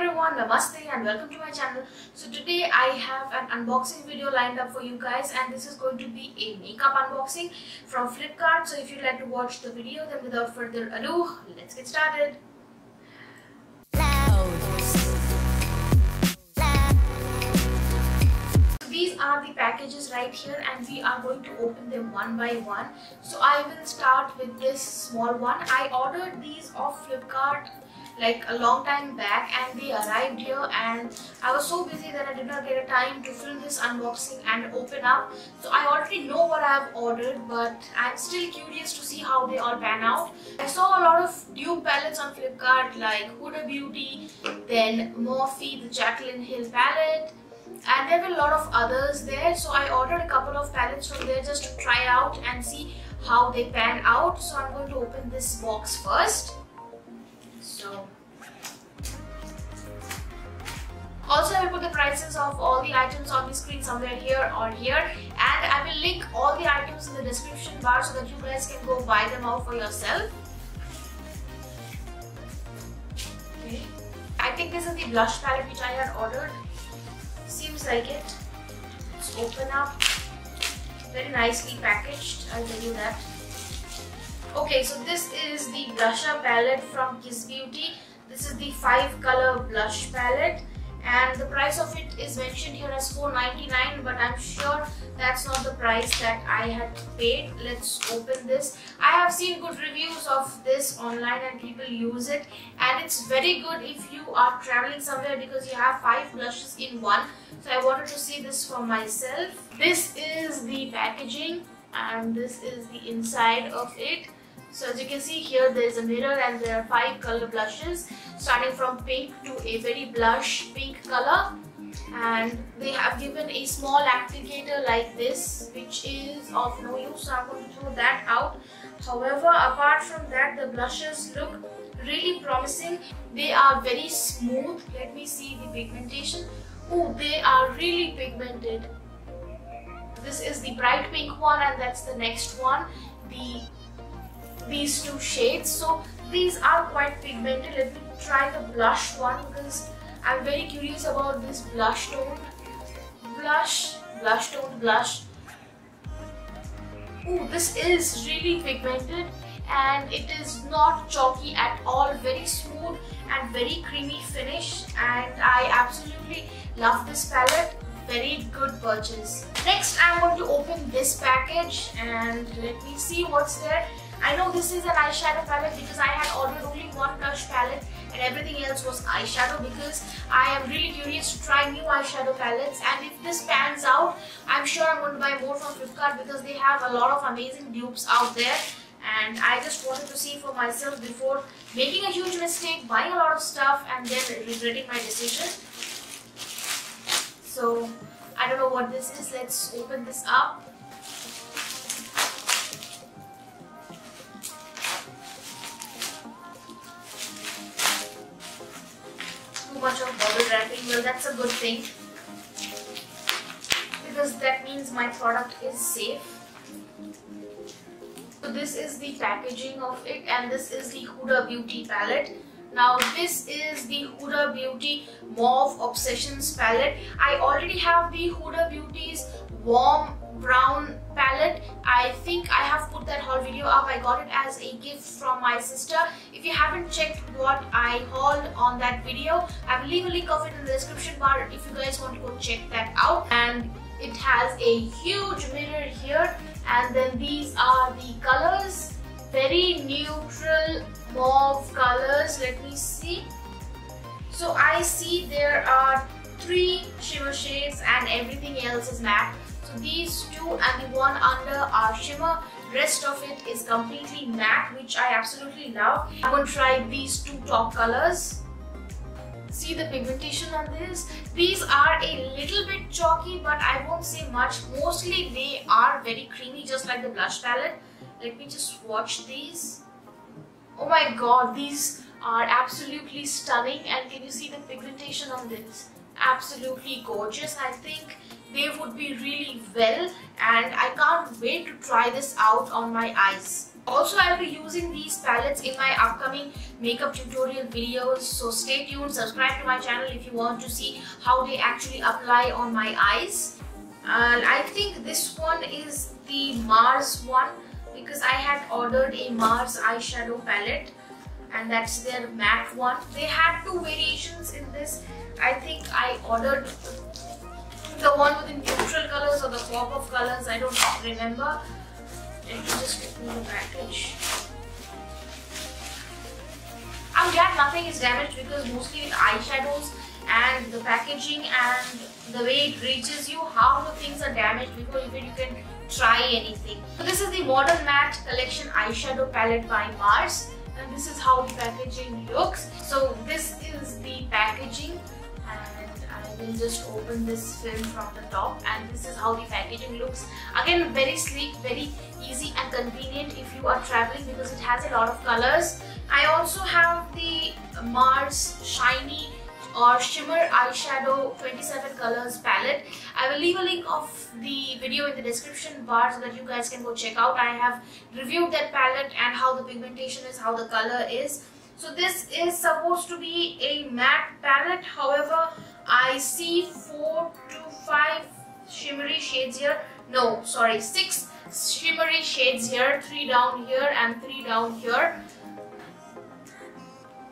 everyone, namaste and welcome to my channel. So today I have an unboxing video lined up for you guys, and this is going to be a makeup unboxing from Flipkart. So if you'd like to watch the video, then without further ado, let's get started. These are the packages right here, and we are going to open them one by one. So I will start with this small one. I ordered these off Flipkart like a long time back, and they arrived here, and I was so busy that I did not get a time to film this unboxing and open up. So I already know what I have ordered, but I'm still curious to see how they all pan out. I saw a lot of dupe palettes on Flipkart like Huda Beauty, then Morphe, the JACLYN Hill palette, and there were a lot of others there. So I ordered a couple of palettes from there just to try out and see how they pan out. So I'm going to open this box first. So also I will put the prices of all the items on the screen somewhere here or here, and I will link all the items in the description bar so that you guys can go buy them out for yourself. Okay, I think this is the blush palette which I had ordered. Seems like it. Let's open up. Very nicely packaged, I'll tell you that. Okay, so this is the blusher palette from Kiss Beauty. This is the 5-color blush palette, and the price of it is mentioned here as $4.99, but I'm sure that's not the price that I had paid. Let's open this. I have seen good reviews of this online and people use it, and it's very good if you are traveling somewhere because you have 5 blushes in one. So I wanted to see this for myself. This is the packaging, and this is the inside of it. So as you can see here, there is a mirror and there are 5 color blushes starting from pink to a very blush pink color, and they have given a small applicator like this which is of no use, so I'm going to throw that out. However, apart from that, the blushes look really promising. They are very smooth. Let me see the pigmentation. Oh, they are really pigmented. This is the bright pink one, and that's the next one. These two shades, so these are quite pigmented. Let me try the blush one because I'm very curious about this blush toned blush. Oh, this is really pigmented and it is not chalky at all. Very smooth and very creamy finish, and I absolutely love this palette. Very good purchase. Next, I'm going to open this package and let me see what's there. I know this is an eyeshadow palette because I had ordered only one blush palette and everything else was eyeshadow, because I am really curious to try new eyeshadow palettes, and if this pans out, I'm sure I'm going to buy more from Flipkart because they have a lot of amazing dupes out there, and I just wanted to see for myself before making a huge mistake, buying a lot of stuff and then regretting my decision. So I don't know what this is. Let's open this up. Much of bubble wrapping. Well, that's a good thing because that means my product is safe. So this is the packaging of it, and this is the Huda Beauty palette. Now this is the Huda Beauty Mauve Obsessions palette. I already have the Huda Beauty's warm brown palette. I think I have put that haul video up. I got it as a gift from my sister. If you haven't checked what I hauled on that video, I will leave a link of it in the description bar if you guys want to go check that out. And it has a huge mirror here, and then these are the colors. Very neutral mauve colors. Let me see. So I see there are 3 shimmer shades and everything else is matte. So these 2 and the one under are shimmer. Rest of it is completely matte, which I absolutely love. I'm going to try these 2 top colors. See the pigmentation on this. These are a little bit chalky, but I won't say much. Mostly they are very creamy, just like the blush palette. Let me just swatch these. Oh my god, these are absolutely stunning, and can you see the pigmentation on this? Absolutely gorgeous. I think they would be really well, and I can't wait to try this out on my eyes. Also, I'll be using these palettes in my upcoming makeup tutorial videos, so stay tuned, subscribe to my channel if you want to see how they actually apply on my eyes. And I think this one is the Mars one, because I had ordered a Mars eyeshadow palette, and that's their matte one. They had two variations in this. I think I ordered the one with the neutral colors or the pop of colors, I don't remember. Let me just open the package. I'm glad nothing is damaged, because mostly with eyeshadows and the packaging and the way it reaches you, how the things are damaged before even you can try anything. So this is the Modern Matte Collection Eyeshadow Palette by Mars, and this is how the packaging looks. So this is the packaging, and I will just open this film from the top, and this is how the packaging looks. Again, very sleek, very easy and convenient if you are traveling, because it has a lot of colors. I also have the Mars Shiny or Shimmer Eyeshadow 27 colors palette. I will leave a link of the video in the description bar so that you guys can go check out. I have reviewed that palette and how the pigmentation is, how the color is. So this is supposed to be a matte palette. However, I see 4 to 5 shimmery shades here. No, sorry, 6 shimmery shades here, 3 down here and 3 down here.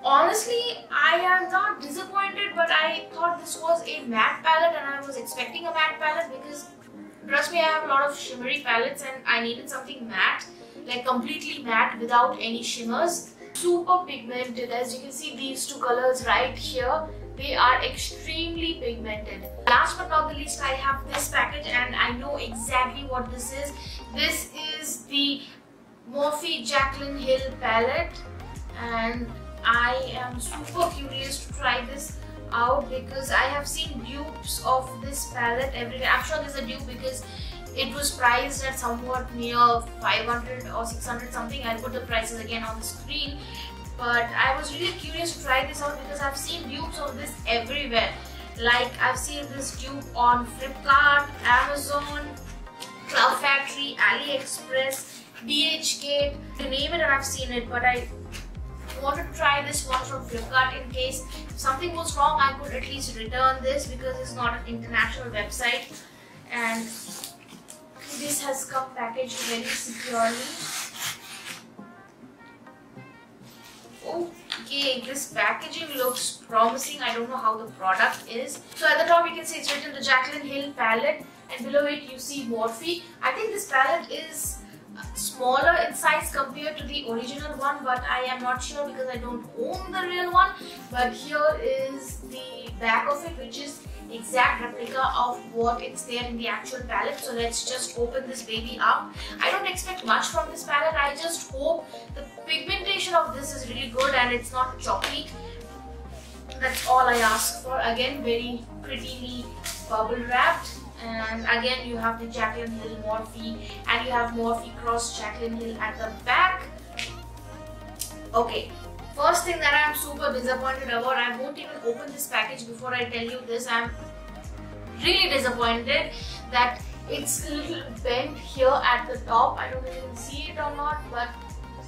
Honestly, I am not disappointed, but I thought this was a matte palette and I was expecting a matte palette, because trust me, I have a lot of shimmery palettes and I needed something matte, like completely matte without any shimmers. Super pigmented. As you can see, these two colors right here, they are extremely pigmented. Last but not the least, I have this package and I know exactly what this is. This is the Morphe JACLYN Hill palette, and I am super curious to try this out, because I have seen dupes of this palette everywhere. I'm sure there's a dupe because it was priced at somewhat near 500 or 600 something. I'll put the prices again on the screen. But I was really curious to try this out, because I've seen dupes of this everywhere. Like, I've seen this dupe on Flipkart, Amazon, Cloud Factory, AliExpress, DHgate, you name it and I've seen it. But I wanted to try this one from Flipkart in case if something was wrong, I could at least return this, because it's not an international website. And this has come packaged very securely. Okay, this packaging looks promising. I don't know how the product is. So at the top you can see it's written the JACLYN Hill palette, and below it you see Morphe. I think this palette is smaller in size compared to the original one, but I am not sure because I don't own the real one. But here is the back of it, which is exact replica of what it's there in the actual palette. So let's just open this baby up. I don't expect much from this palette. I just hope the pigmentation of this is really good and it's not chalky. That's all I ask for. Again, very prettily bubble wrapped. And again, you have the JACLYN Hill Morphe, and you have Morphe Cross JACLYN Hill at the back. Okay, first thing that I am super disappointed about, I won't even open this package before I tell you this. I am really disappointed that it's a little bent here at the top. I don't know if you can see it or not, but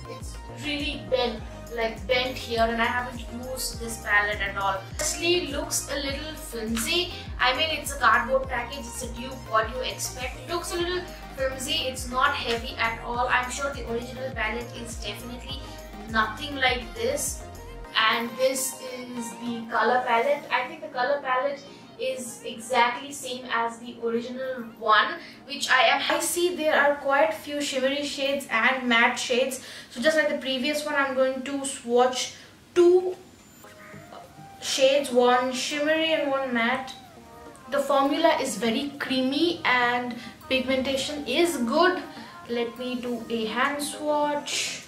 it's really bent, like bent here, and I haven't used this palette at all. The sleeve looks a little flimsy. I mean, it's a cardboard package, it's a dupe, what do you expect? It looks a little flimsy, it's not heavy at all. I'm sure the original palette is definitely nothing like this. And this is the color palette. I think the color palette is exactly same as the original one, which I see there are quite few shimmery shades and matte shades. So just like the previous one, I'm going to swatch two shades, one shimmery and one matte. The formula is very creamy and pigmentation is good. Let me do a hand swatch.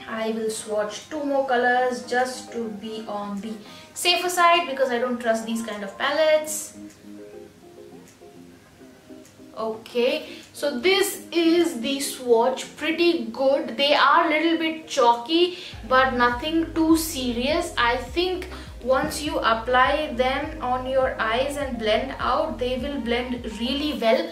I will swatch two more colors just to be on the safer side, because I don't trust these kind of palettes. Okay, so this is the swatch, pretty good. They are a little bit chalky, but nothing too serious. I think once you apply them on your eyes and blend out, they will blend really well.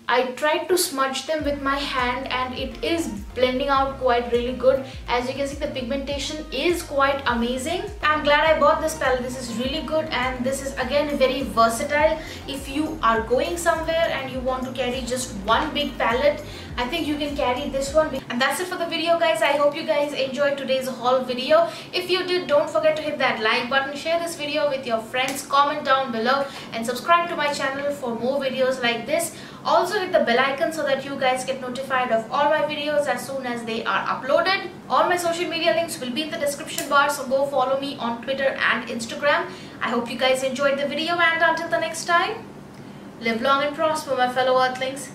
I tried to smudge them with my hand and it is blending out quite really good. As you can see, the pigmentation is quite amazing. I'm glad I bought this palette. This is really good and this is again very versatile. If you are going somewhere and you want to carry just one big palette, I think you can carry this one. And that's it for the video, guys. I hope you guys enjoyed today's haul video. If you did, don't forget to hit that like button, share this video with your friends, comment down below and subscribe to my channel for more videos like this. Also hit the bell icon so that you guys get notified of all my videos as soon as they are uploaded. All my social media links will be in the description bar, so go follow me on Twitter and Instagram. I hope you guys enjoyed the video, and until the next time, live long and prosper, my fellow earthlings.